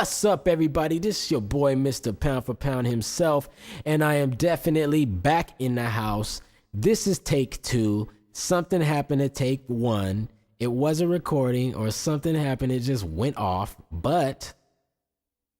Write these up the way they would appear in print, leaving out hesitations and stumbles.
What's up, everybody? This is your boy, Mr. Pound for Pound himself, and I am definitely back in the house. This is take two. Something happened at take one. It wasn't recording, or something happened, it just went off. But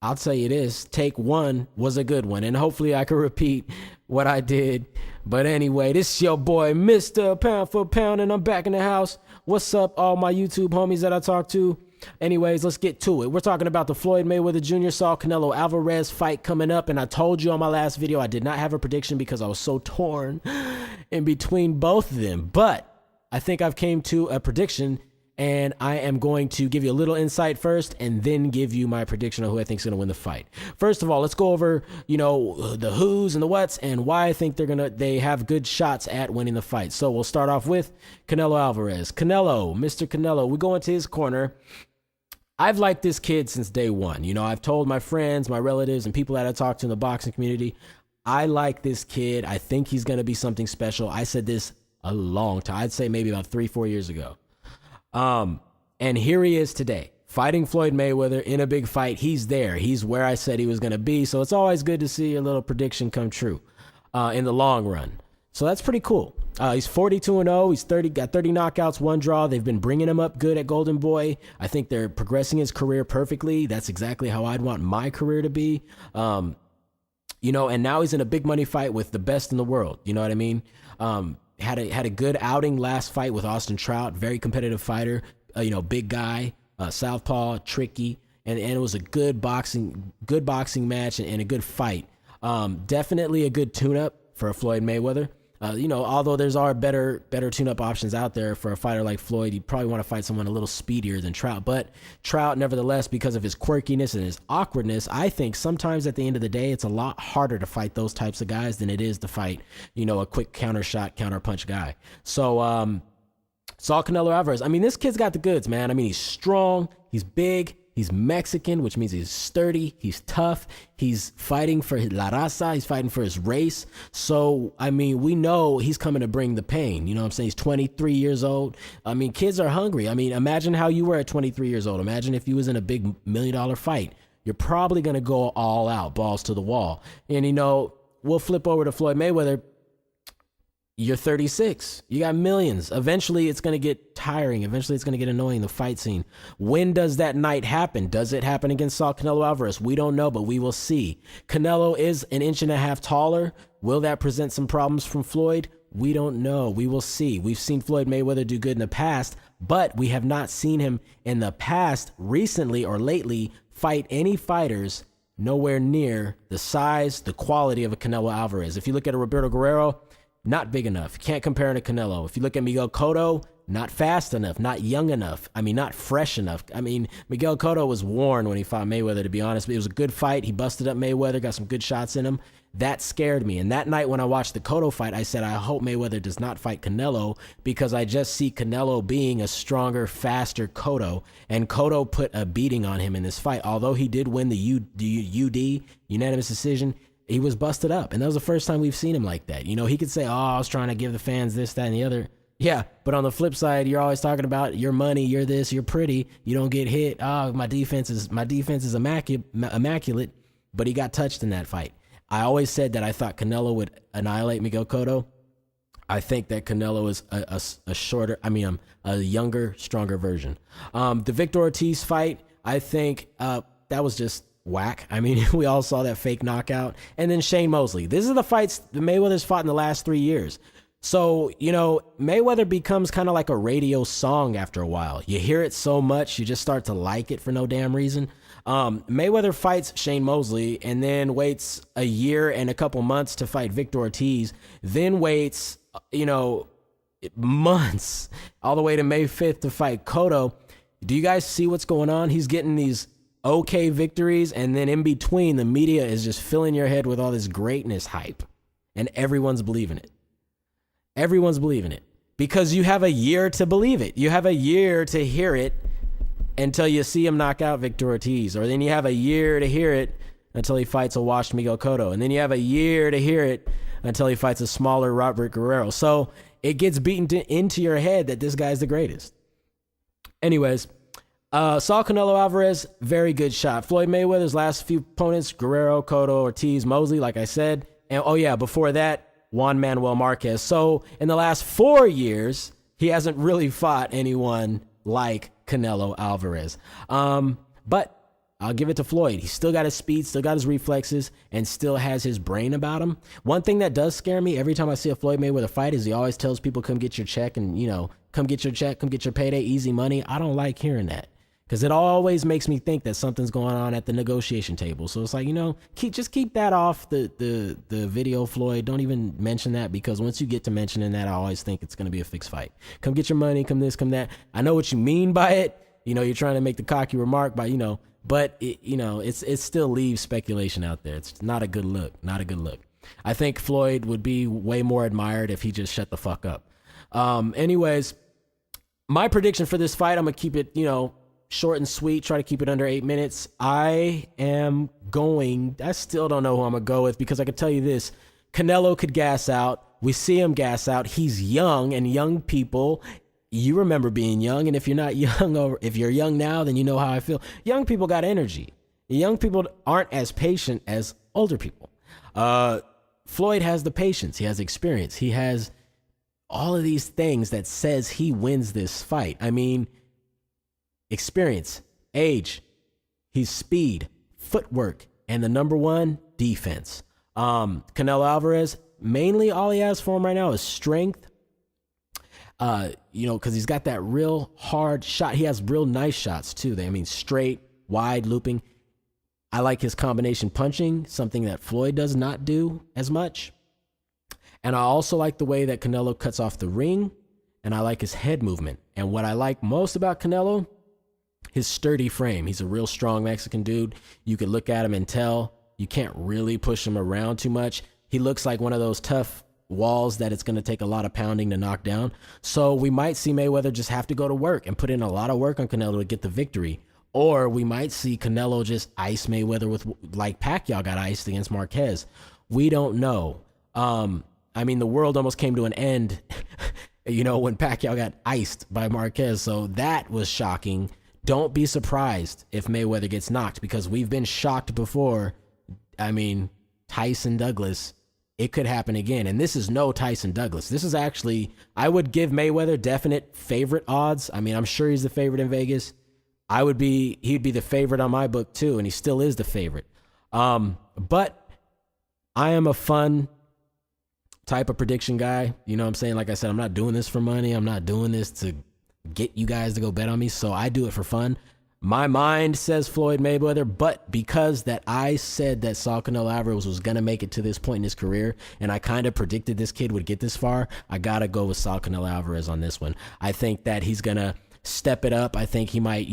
I'll tell you this, take one was a good one, and hopefully I can repeat what I did. But anyway, this is your boy, Mr. Pound for Pound, and I'm back in the house. What's up, all my YouTube homies that I talk to? Anyways, let's get to it. We're talking about the Floyd Mayweather Jr. Saul Canelo Alvarez fight coming up, and I told you on my last video I did not have a prediction because I was so torn in between both of them. But I think I've came to a prediction, and I am going to give you a little insight first and then give you my prediction on who I think is going to win the fight. First of all, let's go over, the who's and the what's and why I think they have good shots at winning the fight. So we'll start off with Canelo Alvarez. Mr. Canelo, we go into his corner. I've liked this kid since day one. I've told my friends, my relatives, and people that I talk to in the boxing community, I like this kid. I think he's going to be something special. I said this a long time. I'd say maybe about 3-4 years ago. And here he is today, fighting Floyd Mayweather in a big fight. He's there. He's where I said he was going to be. So it's always good to see a little prediction come true in the long run. So that's pretty cool. He's 42-0. He's got 30 knockouts, 1 draw. They've been bringing him up good at Golden Boy. I think they're progressing his career perfectly. That's exactly how I'd want my career to be. And now he's in a big money fight with the best in the world. You know what I mean? Had a good outing last fight with Austin Trout. Very competitive fighter. Big guy, southpaw, tricky, and it was a good boxing match and a good fight. Definitely a good tune-up for Floyd Mayweather. Although there's better tune-up options out there for a fighter like Floyd, you'd probably want to fight someone a little speedier than Trout. But Trout, nevertheless, because of his quirkiness and his awkwardness, I think sometimes at the end of the day, it's a lot harder to fight those types of guys than it is to fight, a quick counter shot, counter punch guy. So, Saul Canelo Alvarez, this kid's got the goods, man. He's strong, he's big, he's Mexican, which means he's sturdy, he's tough, he's fighting for his La Raza, he's fighting for his race. So, we know he's coming to bring the pain. You know what I'm saying? He's 23 years old. Kids are hungry. Imagine how you were at 23 years old. Imagine if you was in a big $1 million fight. You're probably going to go all out, balls to the wall. And, we'll flip over to Floyd Mayweather. You're 36. You got millions. Eventually, it's going to get tiring. Eventually, it's going to get annoying, the fight scene. When does that night happen? Does it happen against Saul Canelo Alvarez? We don't know, but we will see. Canelo is 1.5 inches taller. Will that present some problems from Floyd? We don't know. We will see. We've seen Floyd Mayweather do good in the past, but we have not seen him in the past, recently or lately, fight any fighters nowhere near the size, the quality of a Canelo Alvarez. If you look at a Roberto Guerrero, not big enough. Can't compare him to Canelo. If you look at Miguel Cotto, not fast enough, not young enough. Not fresh enough. Miguel Cotto was worn when he fought Mayweather, to be honest. But it was a good fight. He busted up Mayweather, got some good shots in him. That scared me. And that night when I watched the Cotto fight, I said, I hope Mayweather does not fight Canelo, because I just see Canelo being a stronger, faster Cotto. And Cotto put a beating on him in this fight. Although he did win the UD, unanimous decision, he was busted up. And that was the first time we've seen him like that. He could say, I was trying to give the fans this, that, and the other. Yeah, but on the flip side, you're always talking about your money, you're this, you're pretty, you don't get hit. My defense is immaculate, but he got touched in that fight. I always said that I thought Canelo would annihilate Miguel Cotto. I think that Canelo is a younger, stronger version. The Victor Ortiz fight, I think that was just whack. We all saw that fake knockout. And then Shane Mosley. These are the fights the Mayweather's fought in the last 3 years. So, Mayweather becomes kind of like a radio song after a while. You hear it so much, you just start to like it for no damn reason. Mayweather fights Shane Mosley and then waits a year and a couple months to fight Victor Ortiz, then waits, months all the way to May 5th to fight Cotto. Do you guys see what's going on? He's getting these okay victories, and then in between, the media is just filling your head with all this greatness hype, and everyone's believing it. Everyone's believing it because you have a year to believe it. You have a year to hear it until you see him knock out Victor Ortiz, or then you have a year to hear it until he fights a washed Miguel Cotto, and then you have a year to hear it until he fights a smaller Robert Guerrero. So it gets beaten into your head that this guy's the greatest. Anyways, Saul Canelo Alvarez, very good shot. Floyd Mayweather's last few opponents, Guerrero, Cotto, Ortiz, Mosley, like I said. And oh yeah, before that, Juan Manuel Marquez. So in the last 4 years, he hasn't really fought anyone like Canelo Alvarez. But I'll give it to Floyd. He's still got his speed, still got his reflexes, and still has his brain about him. One thing that does scare me every time I see a Floyd Mayweather fight is he always tells people, come get your check and, come get your check, come get your payday, easy money. I don't like hearing that because it always makes me think that something's going on at the negotiation table. So it's like, just keep that off the video, Floyd. Don't even mention that because once you get to mentioning that, I always think it's going to be a fixed fight. Come get your money, come this, come that. I know what you mean by it. You're trying to make the cocky remark by, but it still leaves speculation out there. It's not a good look. Not a good look. I think Floyd would be way more admired if he just shut the fuck up. Anyways, my prediction for this fight, I'm gonna keep it, short and sweet. Try to keep it under 8 minutes. I still don't know who I'm gonna go with because I can tell you this: Canelo could gas out. We see him gas out. He's young, and young people. You remember being young, and if you're not young, or if you're young now, then you know how I feel. Young people got energy. Young people aren't as patient as older people. Floyd has the patience. He has experience. He has all of these things that says he wins this fight. I mean, experience, age, his speed, footwork, and the number one, defense. Canelo Alvarez, mainly all he has for him right now is strength. Because he's got that real hard shot. He has real nice shots too. Straight, wide, looping. I like his combination punching, something that Floyd does not do as much. And I also like the way that Canelo cuts off the ring, and I like his head movement. And what I like most about Canelo, his sturdy frame. He's a real strong Mexican dude. You could look at him and tell you can't really push him around too much. He looks like one of those tough walls that it's going to take a lot of pounding to knock down. So we might see Mayweather just have to go to work and put in a lot of work on Canelo to get the victory. Or we might see Canelo just ice Mayweather with like Pacquiao got iced against Marquez. We don't know. The world almost came to an end, when Pacquiao got iced by Marquez. So that was shocking. Don't be surprised if Mayweather gets knocked because we've been shocked before. Tyson Douglas, it could happen again. And this is no Tyson Douglas. This is actually, I would give Mayweather definite favorite odds. I'm sure he's the favorite in Vegas. He'd be the favorite on my book too. And he still is the favorite. But I am a fun type of prediction guy. You know what I'm saying? Like I said, I'm not doing this for money. I'm not doing this to get you guys to go bet on me. So I do it for fun. My mind says Floyd Mayweather, but because that I said that Saul Canelo Alvarez was going to make it to this point in his career, and I kind of predicted this kid would get this far, I got to go with Saul Canelo Alvarez on this one. I think that he's going to step it up. I think he might,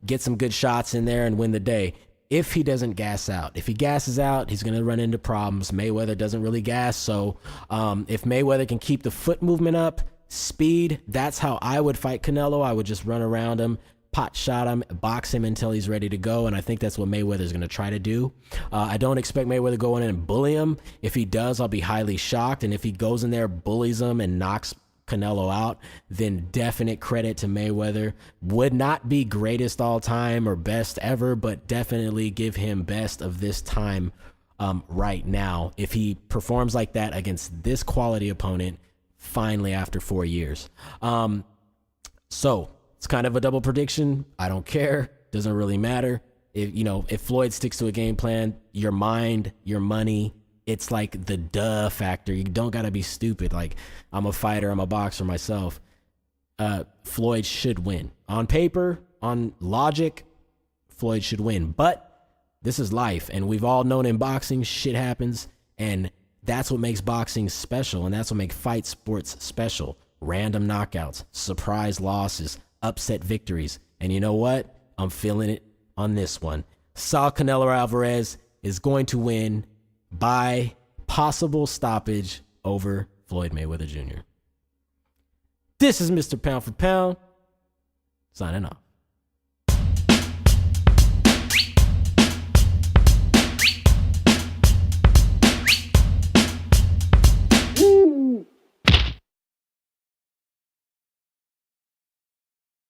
get some good shots in there and win the day. If he doesn't gas out. If he gasses out, he's going to run into problems. Mayweather doesn't really gas, so if Mayweather can keep the foot movement up, speed, that's how I would fight Canelo. I would just run around him, pot shot him, box him until he's ready to go, and I think that's what Mayweather's going to try to do. I don't expect Mayweather to go in and bully him. If he does, I'll be highly shocked, and if he goes in there, bullies him, and knocks Canelo out, then definite credit to Mayweather. Would not be greatest all time or best ever, but definitely give him best of this time right now. If he performs like that against this quality opponent, finally after 4 years. So it's kind of a double prediction. I don't care. Doesn't really matter. If Floyd sticks to a game plan, your mind, your money, it's like the duh factor. You don't got to be stupid. Like, I'm a fighter, I'm a boxer myself. Floyd should win. On paper, on logic, Floyd should win. But this is life, and we've all known in boxing, shit happens, and that's what makes boxing special, and that's what makes fight sports special. Random knockouts, surprise losses, upset victories. And you know what? I'm feeling it on this one. Saul Canelo Alvarez is going to win by possible stoppage over Floyd Mayweather Jr. This is Mr. Pound for Pound, signing off.